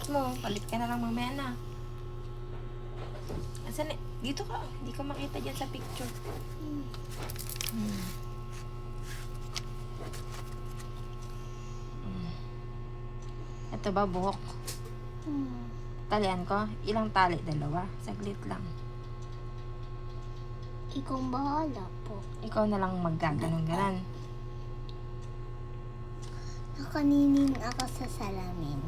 suot mo. Palit ka na lang mamaya na. Asan eh? Dito ka. Hindi ko makita dyan sa picture. Ito ba buhok? Talian ko? Ilang tali? Dalawa? Saglit lang. Ikaw bahala po. Ikaw na lang maggaganon-ganon. Nakaninin ako sa salamin.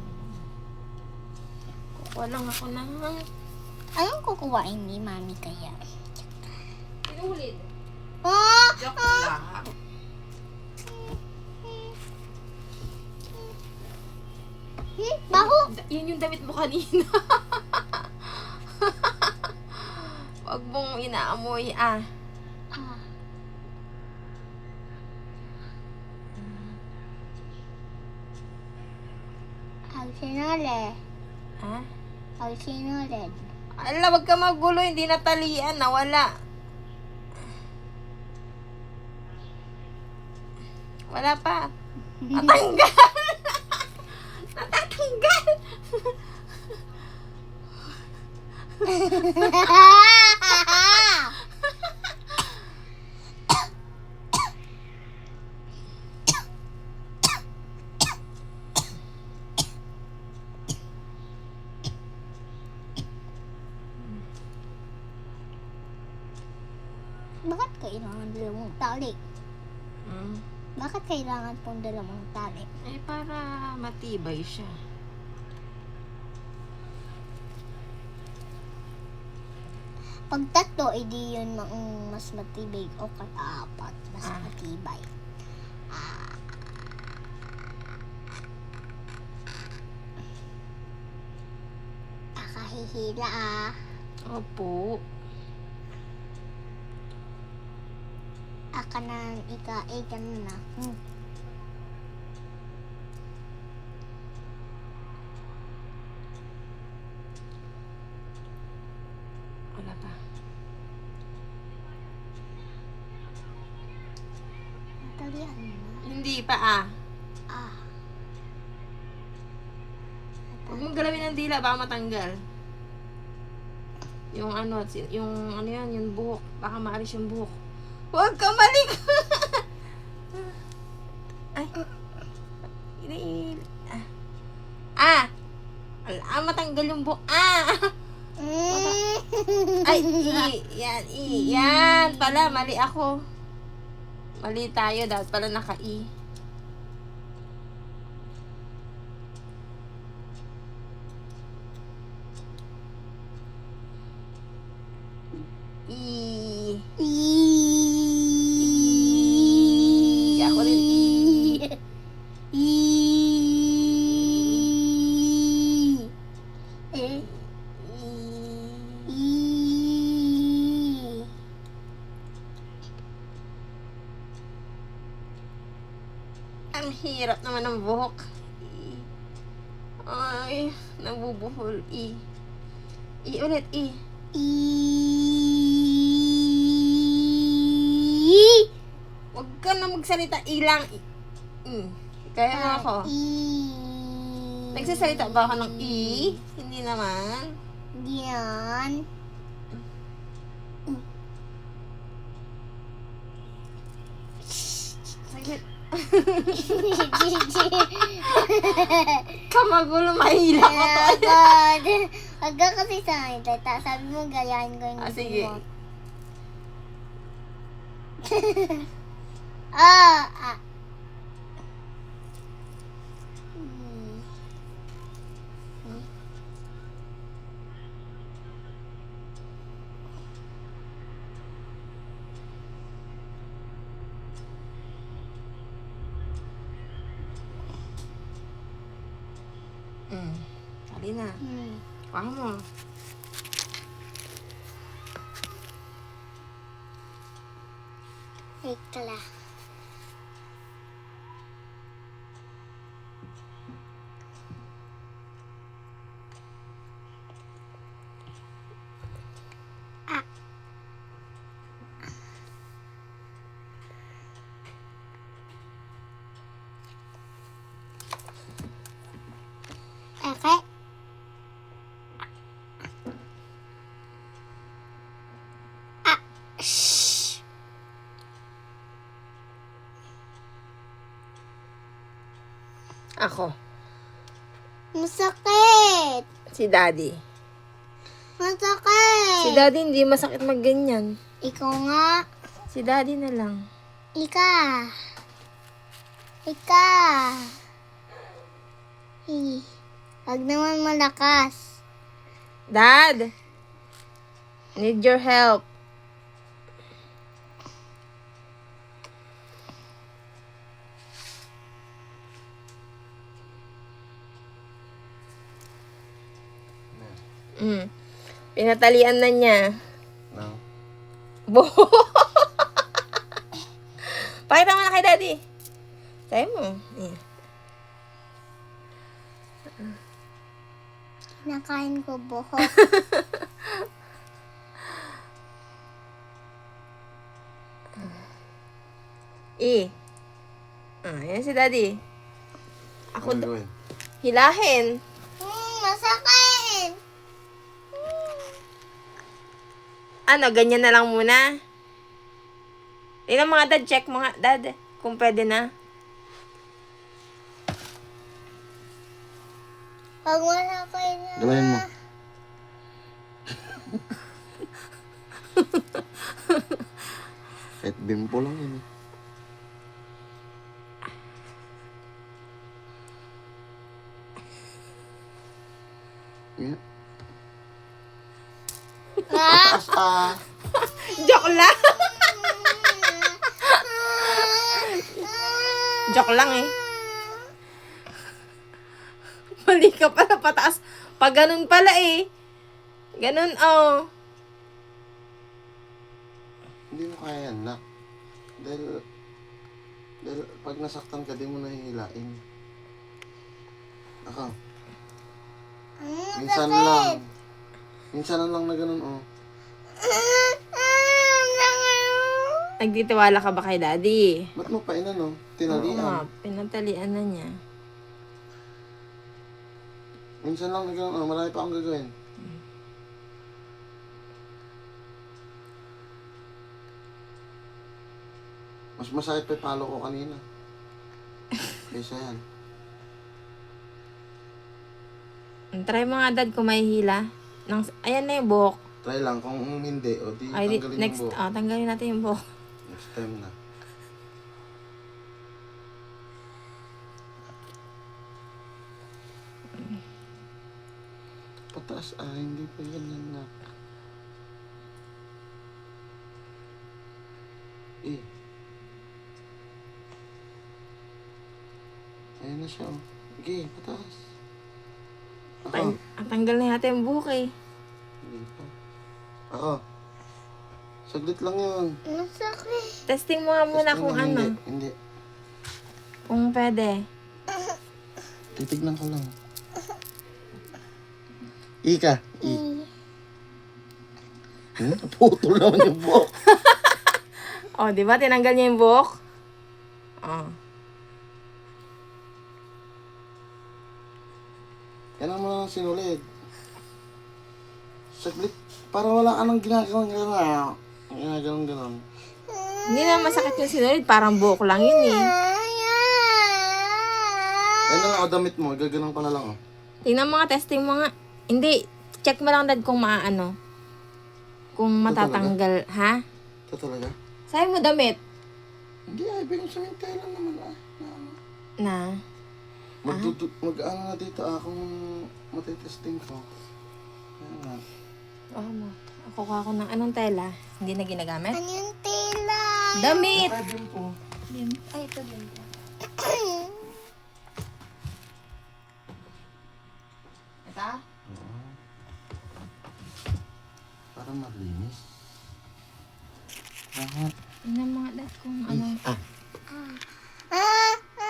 Kukuha lang ako ng... Anong kukuhain ni Mami kaya? Pinulid. Ah! Joke lang. Baho! Yun yung damit mo kanina. Huwag mong inaamoy, ah. Ah. Ang sinole. Ha? Ang sinole. Ala, wag ka magulo. Hindi natalian. Nawala. Wala pa. Natanggal. Natatanggal. Bakit kailangan dalawang tali? Hmm. Bakit kailangan pong dalawang tali? Eh, para matibay siya. Pag tatlo, edi yun mas matibay o apat, mas Ah. matibay. Nakahihila ah. Opo. Aka na ika na. Wala pa. Natalian na. Hindi pa, ah. Ah. Huwag mong galawin ang dila, baka matanggal. Yung ano, yan, yung buhok. Baka maalis yung buhok. Huwag ka malik! Ay. Ah! Ala, matanggal yung buhok. Ah! Ay, yan pala, mali ako. Mali tayo, dapat pala naka-i. Ako rin, Ang hirap naman ng buhok. Ay, nabubuhol. Ulit, Huwag ka na magsalita, lang. Kaya mo ako. Nagsasalita ba ako ng Hindi naman. Yan. Saglit. Kamagulo, mahila ko to. Huwag ka kasi sa akin, tata. Sabi mo, gayahin ko yung Sige. mo. Ah. Hali na. Kuha mo. Ikla. Okay. Ako. Masakit. Si Daddy. Masakit. Si Daddy hindi masakit magganyan. Ikaw nga. Si Daddy na lang. Ika. Wag naman malakas. Dad! Need your help. Pinatalian na niya. No. Pakita mo na kay Daddy. Tayo mo. Ayan. Nakain ko buhok. Yan si Daddy. Ako Ano gawin? hilahin. Masakit. Ano, ganyan na lang muna. Tingnan mga dad, check mga dad. Kung pwede na. Pag masakit na. Gawin mo. Kahit bimpo lang yun eh. Yeah. Taas Joke lang. Joke lang eh. Mali ka pala pataas. Pag ganun pala eh. Ganun, oh. Hindi mo kaya yan, nak. Dahil pag nasaktan ka, di mo nahihilain. Ako. Minsan lang. Minsan lang na ganun, oh. Nagtitiwala ka ba kay Daddy? Ba't mo pa inano? Oo, Tinalian. pinatalian na niya. Minsan lang na ganun, oh. Marami pa akong gagawin. Mas masakit pa yung palo ko kanina. Kaysa yan. Try mo nga dad kung may hila. Ayan na yung buhok. Try lang. Kung hindi, o di Ay, tanggalin next, yung buhok. tanggalin natin yung buhok. Next time na. Pataas hindi pa ganyan na. Ayan na siya, oh. Sige, pataas. Ako. Tanggal na natin yung buhok eh. Hindi pa. Ako. Saglit lang yun. Masakit. Testing mo nga muna Testing kung lang, ano. Hindi. Kung pwede. Titignan ko lang. Ika. Naputol naman yung buhok. Oh, di ba? Tinanggal niya yung buhok. Oh. Yan ang mga sinulid. Saglit. Para wala ka nang ginagawang gano'n. Ginagawang gano'n. Hindi na masakit yung sinulid. Parang buhok lang yun eh. Yan na lang, o damit mo. Gaganon ko na lang, oh. Tingnan mga testing mo nga. Hindi. Check mo lang dad kung maano. Kung matatanggal. Ha? Ito talaga? Sa'yo mo damit. Hindi, ay, bigyan sa hintay lang naman, ah. Na. Mag-ano na dito, kung matitesting ko. Ayan nga. Oh, mo. Ako ako ng anong tela. Hindi na ginagamit? Anong tela? Damit! Ay, din po. Ay, ito din. Ito? Para malinis. Lahat. Tingnan mga dad kung ano.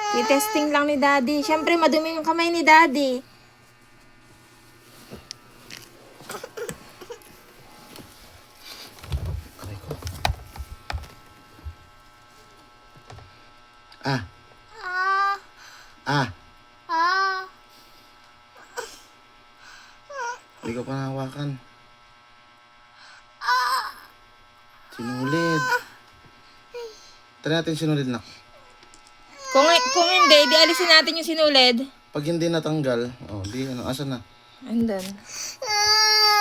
I-testing lang ni Daddy. Siyempre, madumi yung kamay ni Daddy. Aray ko. Hindi ko pa nahawakan. Sinulid. Try natin sinulid na. Kung hindi, di alisin natin yung sinulid. Pag hindi natanggal, di ano, asan na? Andun.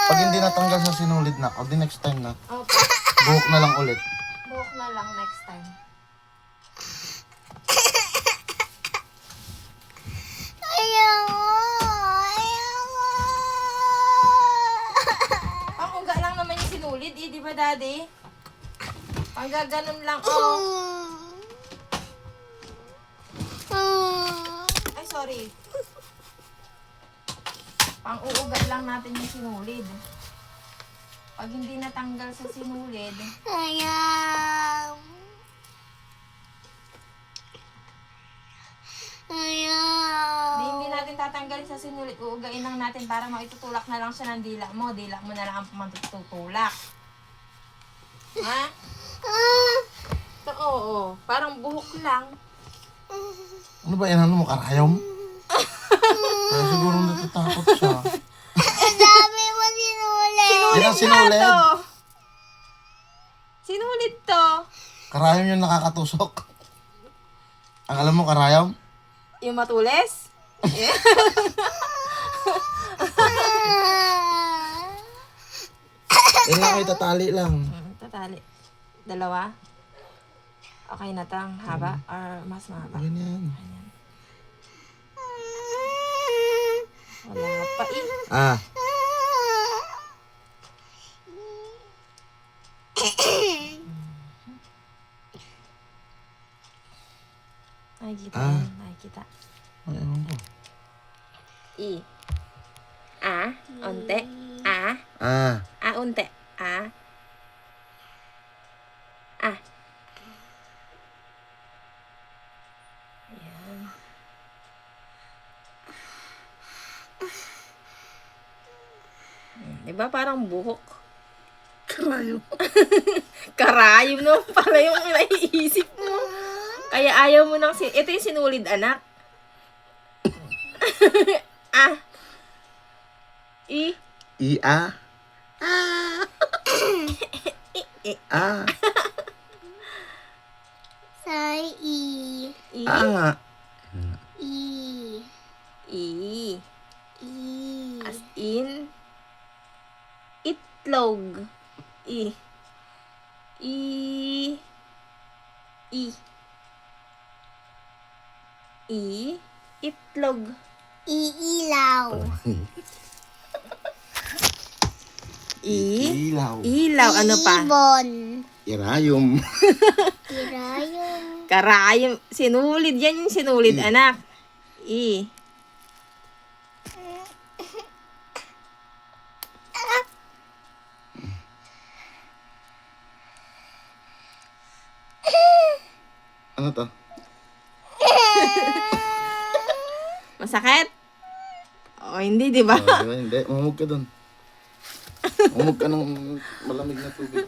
Pag hindi natanggal sa sinulid na, di next time na, Opo. buhok na lang ulit. Buhok na lang next time. Ang uga lang naman yung sinulid, di ba, Daddy? Pag gaganon lang, Ay, sorry. Pang-uugat lang natin yung sinulid. Pag hindi natanggal sa sinulid, hindi natin tatanggalin sa sinulid. Uugain lang natin para maitutulak na lang siya ng dila mo. Dila mo na lang ang matutulak. Ha? So, oo. Parang buhok lang. Ano ba yan? Ano mo, karayom? Kaya siguro natatakot siya. Sabi mo sinulid. Yan ang sinulid. Sinulid to. Karayom yung nakakatusok. Ang alam mo, karayom? Yung matulis? Yan lang kayo tatali lang. Tatali. Dalawa? Okay na tang haba or mas mahaba? Ganyan. Wala pa eh. Ah. Nakikita Ah. yan, nakikita. Ay, ewan ko. I. A. Unti. A. Ah. A. Unti. A. A. Ayan. Diba parang buhok? Karayom. Karayom no? Pala yung naiisip mo. Kaya ayaw mo nang ito yung sinulid, anak. Ah. I. I-a. Ah. Ah. Say I. I. Ah nga. I. I. I. As in, itlog. I. I. I. I. Itlog. Iilaw. I. Ilaw. Ilaw. Ano pa? Ibon. Irayom. Kirayom. Karayom. Sinulid. Yan yung sinulid, I. anak. I. Ano to? Masakit? O, hindi, di ba? Hindi, mamug ka dun. Mamug ka ng malamig na tubig.